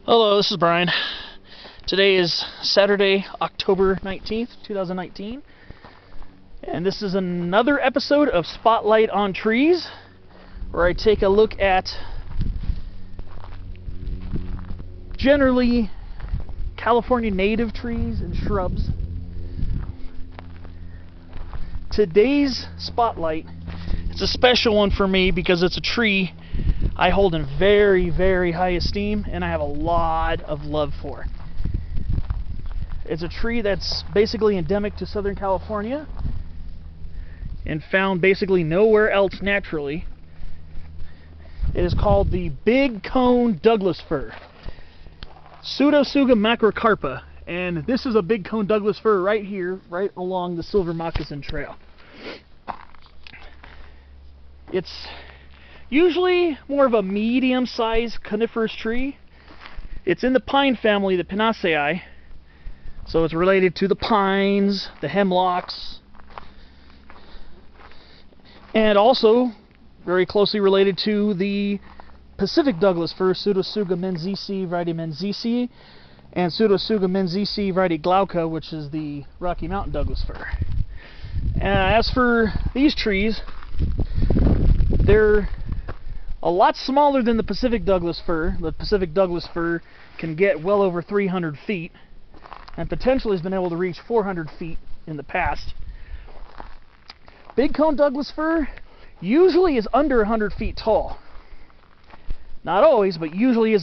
Hello, this is Brian. Today is Saturday, October 19th, 2019. And this is another episode of Spotlight on Trees, where I take a look at generally California native trees and shrubs. Today's Spotlight is a special one for me because it's a tree I hold in very, very high esteem and I have a lot of love for. It's a tree that's basically endemic to Southern California and found basically nowhere else naturally. It is called the Bigcone Douglas-Fir, Pseudotsuga macrocarpa, and this is a Bigcone Douglas-Fir right here, right along the Silver Moccasin Trail. It's usually more of a medium-sized coniferous tree. It's in the pine family, the Pinaceae, so it's related to the pines, the hemlocks, and also very closely related to the Pacific Douglas-Fir, Pseudotsuga menziesii, variety menziesii, and Pseudotsuga menziesii, variety glauca, which is the Rocky Mtn Douglas-Fir. As for these trees, they're a lot smaller than the Pacific Douglas-Fir. The Pacific Douglas-Fir can get well over 300 feet and potentially has been able to reach 400 feet in the past. Bigcone Douglas-Fir usually is under 100 feet tall. Not always, but usually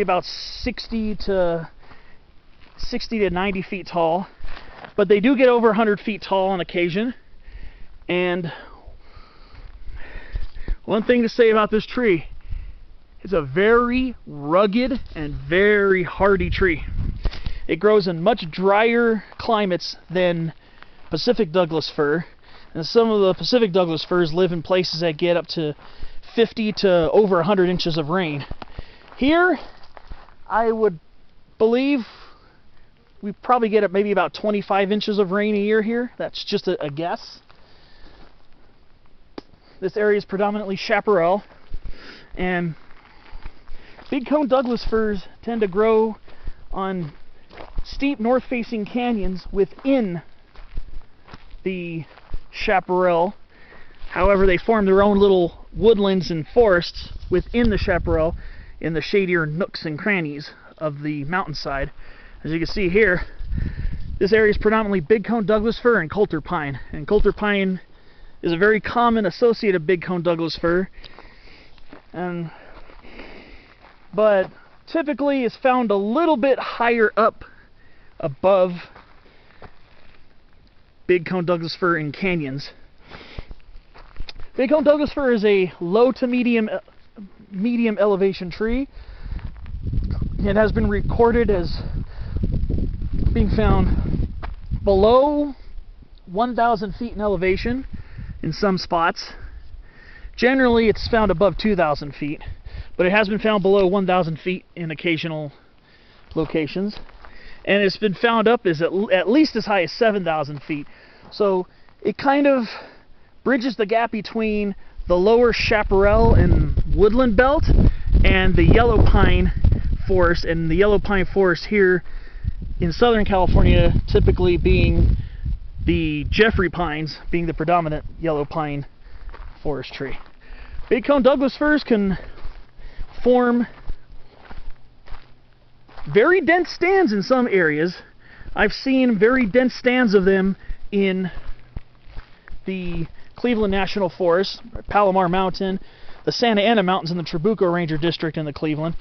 about 60 to 90 feet tall. But they do get over 100 feet tall on occasion. And one thing to say about this tree, it's a very rugged and very hardy tree. It grows in much drier climates than Pacific Douglas-Fir, and some of the Pacific Douglas-Firs live in places that get up to 50 to over 100 inches of rain. Here, I would believe we probably get maybe about 25 inches of rain a year here. That's just a guess. This area is predominantly chaparral, and Bigcone Douglas-Firs tend to grow on steep north-facing canyons within the chaparral. However, they form their own little woodlands and forests within the chaparral in the shadier nooks and crannies of the mountainside. As you can see here, this area is predominantly Bigcone Douglas-Fir and coulter pine, and coulter pine is a very common associate of Bigcone Douglas-Fir, but typically is found a little bit higher up above Bigcone Douglas-Fir in canyons. Bigcone Douglas-Fir is a low to medium elevation tree. It has been recorded as being found below 1,000 feet in elevation in some spots. Generally, it's found above 2,000 feet, but it has been found below 1,000 feet in occasional locations. And it's been found up as at least as high as 7,000 feet. So it kind of bridges the gap between the lower chaparral and woodland belt and the yellow pine forest, and the yellow pine forest here in Southern California typically being the Jeffrey pines, being the predominant yellow pine forest tree. Bigcone Douglas-Firs can form very dense stands in some areas. I've seen very dense stands of them in the Cleveland National Forest, Palomar Mountain, the Santa Ana Mountains in the Trabuco Ranger District in the Cleveland.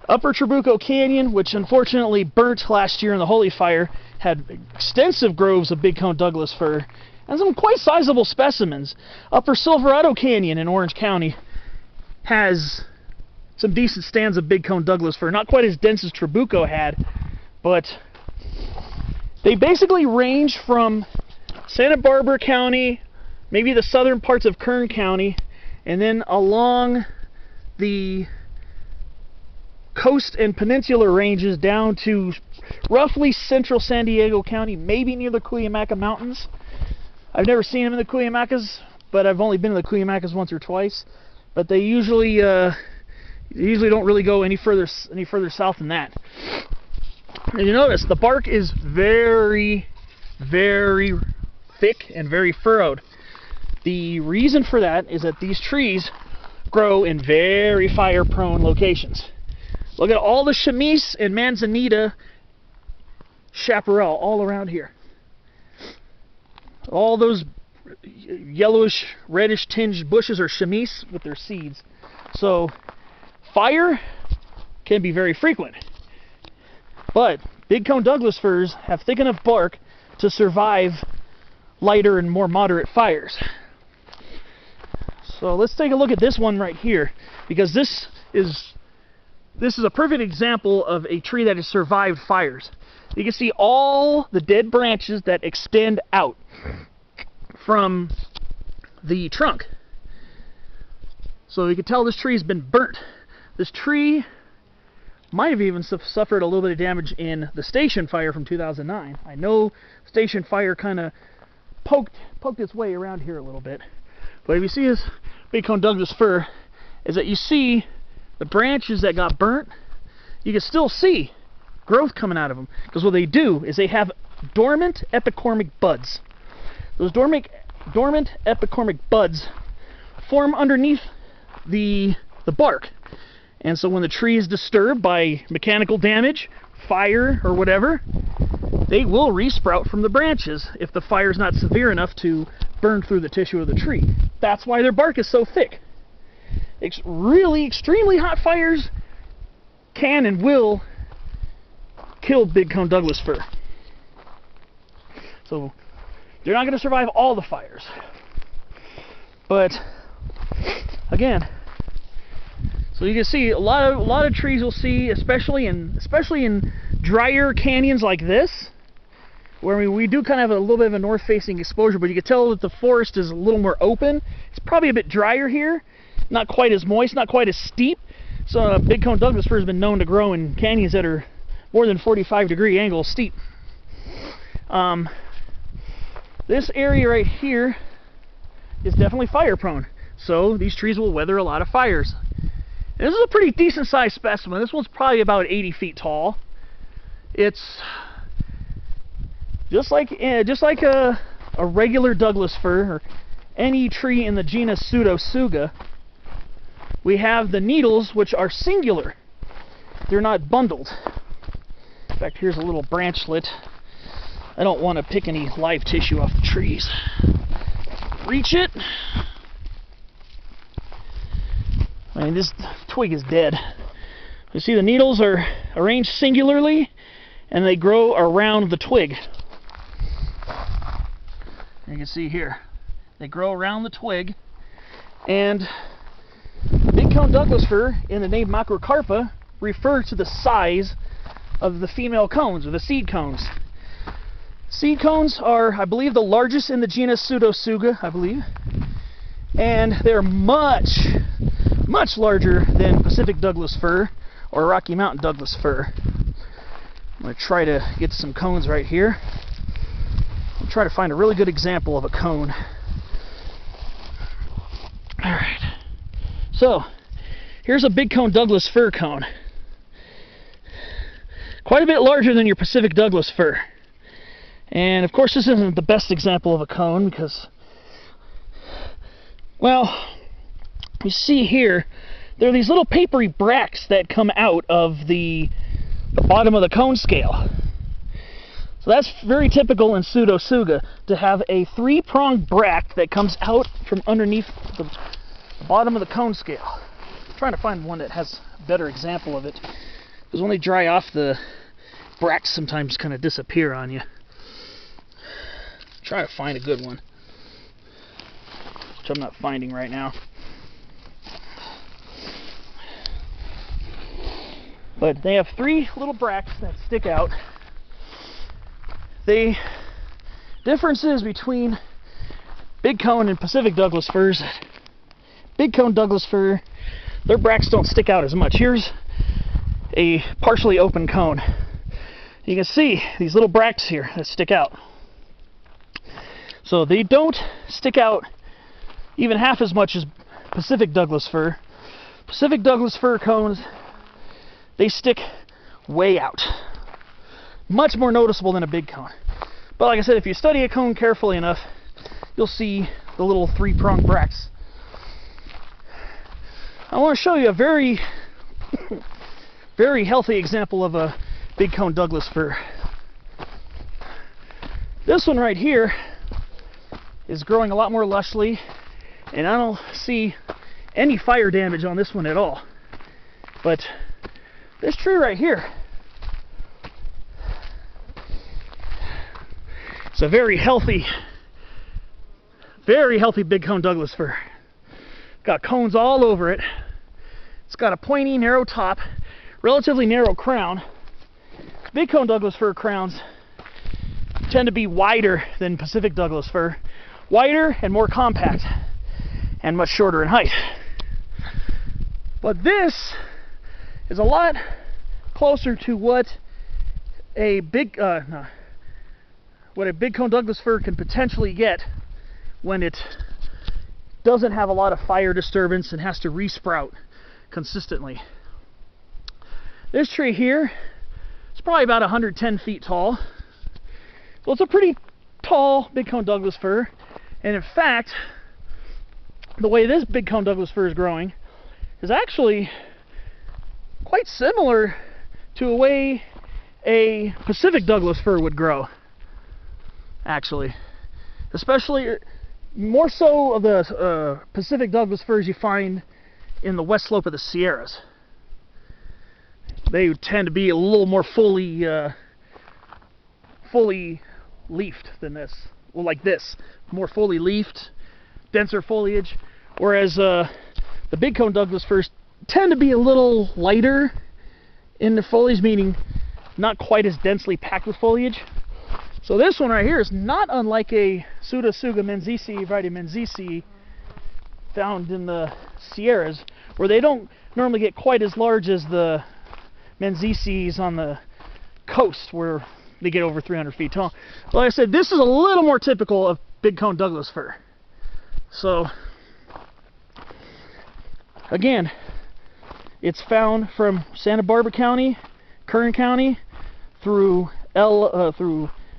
Upper Trabuco Canyon, which unfortunately burnt last year in the Holy Fire, had extensive groves of Bigcone Douglas-Fir and some quite sizable specimens. Upper Silverado Canyon in Orange County has some decent stands of Bigcone Douglas-Fir, not quite as dense as Trabuco had, but they basically range from Santa Barbara County, maybe the southern parts of Kern County, and then along the coast and peninsular ranges down to roughly central San Diego County, maybe near the Cuyamaca Mountains. I've never seen them in the Cuyamacas, but I've only been to the Cuyamacas once or twice. But they usually They usually don't really go any further south than that. And you notice the bark is very, very thick and very furrowed. The reason for that is that these trees grow in very fire-prone locations. Look at all the chamise and manzanita chaparral all around here. All those yellowish, reddish tinged bushes are chamise with their seeds. So fire can be very frequent. But Bigcone Douglas-Firs have thick enough bark to survive lighter and more moderate fires. So let's take a look at this one right here, because this is a perfect example of a tree that has survived fires. You can see all the dead branches that extend out from the trunk. So you can tell this tree has been burnt. This tree might have even suffered a little bit of damage in the station fire from 2009. I know station fire kind of poked its way around here a little bit. But if you see this Bigcone Douglas-Fir, is that you see the branches that got burnt, you can still see growth coming out of them. Because what they do is they have dormant epicormic buds. Those dormant epicormic buds form underneath the bark. And so when the tree is disturbed by mechanical damage, fire, or whatever, they will resprout from the branches if the fire is not severe enough to burn through the tissue of the tree. That's why their bark is so thick. Really extremely hot fires can and will kill Bigcone Douglas-Fir. So they're not going to survive all the fires. But again, so you can see a lot of trees you'll see, especially in drier canyons like this, where we do kind of have a little bit of a north-facing exposure, but you can tell that the forest is a little more open. It's probably a bit drier here, not quite as moist, not quite as steep. So Bigcone Douglas-Fir has been known to grow in canyons that are more than 45-degree angle steep. This area right here is definitely fire-prone, so these trees will weather a lot of fires. And this is a pretty decent-sized specimen. This one's probably about 80 feet tall. It's just like a regular Douglas-Fir or any tree in the genus Pseudotsuga. We have the needles, which are singular. They're not bundled. In fact, here's a little branchlet. I don't want to pick any live tissue off the trees. Reach it. I mean, this twig is dead. You see the needles are arranged singularly, and they grow around the twig. You can see here, they grow around the twig, and Bigcone Douglas-Fir in the name macrocarpa refer to the size of the female cones, or the seed cones. Seed cones are, I believe, the largest in the genus Pseudotsuga, I believe, and they're much larger than Pacific Douglas-Fir or Rocky Mtn Douglas-Fir. I'm going to try to get some cones right here. I'll try to find a really good example of a cone. Alright, so here's a Bigcone Douglas-Fir cone. Quite a bit larger than your Pacific Douglas-Fir. And of course this isn't the best example of a cone because, well, you see here, there are these little papery bracts that come out of the bottom of the cone scale. So that's very typical in Pseudotsuga, to have a three-pronged bract that comes out from underneath the bottom of the cone scale. I'm trying to find one that has a better example of it, because when they dry off, the bracts sometimes kind of disappear on you. Try to find a good one, which I'm not finding right now. But they have three little bracts that stick out. The differences between Bigcone and Pacific Douglas-Firs, Bigcone Douglas-Fir, their bracts don't stick out as much. Here's a partially open cone. You can see these little bracts here that stick out. So they don't stick out even half as much as Pacific Douglas-Fir. Pacific Douglas-Fir cones, they stick way out. Much more noticeable than a big cone. But like I said, if you study a cone carefully enough, you'll see the little three-pronged bracts. I want to show you a very, very healthy example of a Bigcone Douglas-Fir. This one right here is growing a lot more lushly, and I don't see any fire damage on this one at all. But this tree right here, it's a very healthy Bigcone Douglas-Fir. Got cones all over it. It's got a pointy, narrow top, relatively narrow crown. Bigcone Douglas-Fir crowns tend to be wider than Pacific Douglas-Fir. Wider and more compact, and much shorter in height. But this is a lot closer to what a Bigcone Douglas-Fir can potentially get when it doesn't have a lot of fire disturbance and has to resprout consistently. This tree here is probably about 110 feet tall. So it's a pretty tall Bigcone Douglas-Fir. And in fact, the way this Bigcone Douglas-Fir is growing is actually quite similar to a way a Pacific Douglas-Fir would grow, actually. Especially more so of the Pacific Douglas-Firs you find in the west slope of the Sierras. They tend to be a little more fully leafed than this. Well, like this, more fully leafed, denser foliage, whereas the Bigcone Douglas-Firs tend to be a little lighter in the foliage, meaning not quite as densely packed with foliage. So this one right here is not unlike a Pseudotsuga menziesii found in the Sierras, where they don't normally get quite as large as the menziesiis on the coast, where they get over 300 feet tall. Like I said, this is a little more typical of Bigcone Douglas-Fir. So, again, it's found from Santa Barbara County, Kern County, through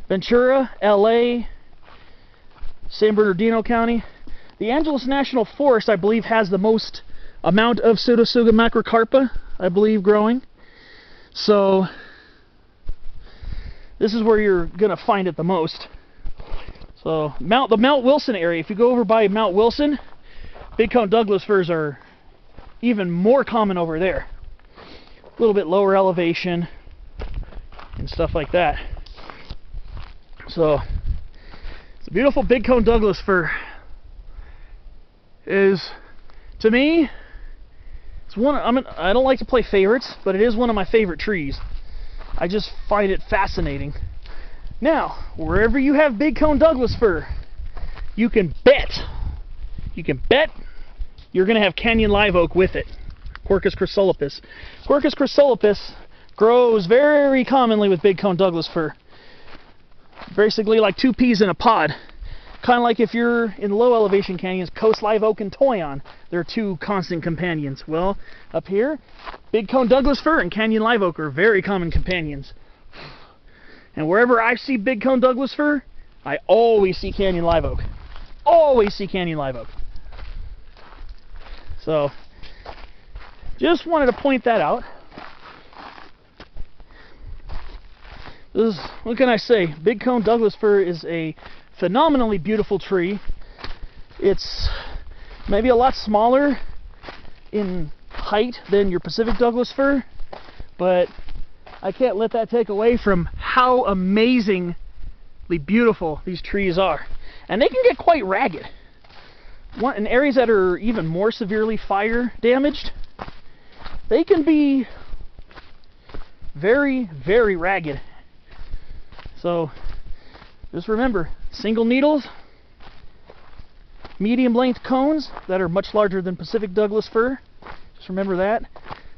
Ventura, LA, San Bernardino County. The Angeles National Forest, I believe, has the most amount of Pseudotsuga macrocarpa, I believe, growing. So this is where you're going to find it the most. So the Mount Wilson area, if you go over by Mount Wilson, Bigcone Douglas-Firs are even more common over there. A little bit lower elevation and stuff like that. So it's a beautiful Bigcone Douglas-Fir. Is, to me, it's one. I don't like to play favorites, but it is one of my favorite trees. I just find it fascinating. Now, wherever you have Bigcone Douglas-Fir, you can bet you're going to have canyon live oak with it. Quercus chrysolepis. Quercus chrysolepis grows very commonly with Bigcone Douglas-Fir. Basically like two peas in a pod. Kind of like if you're in low elevation canyons, coast live oak and toyon. They're two constant companions. Well, up here, Bigcone Douglas-Fir and canyon live oak are very common companions. And wherever I see Bigcone Douglas-Fir, I always see canyon live oak. Always see canyon live oak. So, just wanted to point that out. What can I say? Bigcone Douglas-Fir is a phenomenally beautiful tree. It's maybe a lot smaller in height than your Pacific Douglas-Fir, but I can't let that take away from how amazingly beautiful these trees are. And they can get quite ragged. In areas that are even more severely fire damaged, they can be very, very ragged. So just remember, single needles, medium length cones that are much larger than Pacific Douglas-Fir. Just remember that.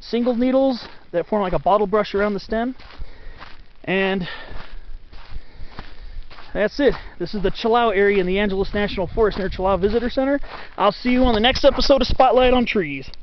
Single needles that form like a bottle brush around the stem. And that's it. This is the Chilao area in the Angeles National Forest near Chilao Visitor Center. I'll see you on the next episode of Spotlight on Trees.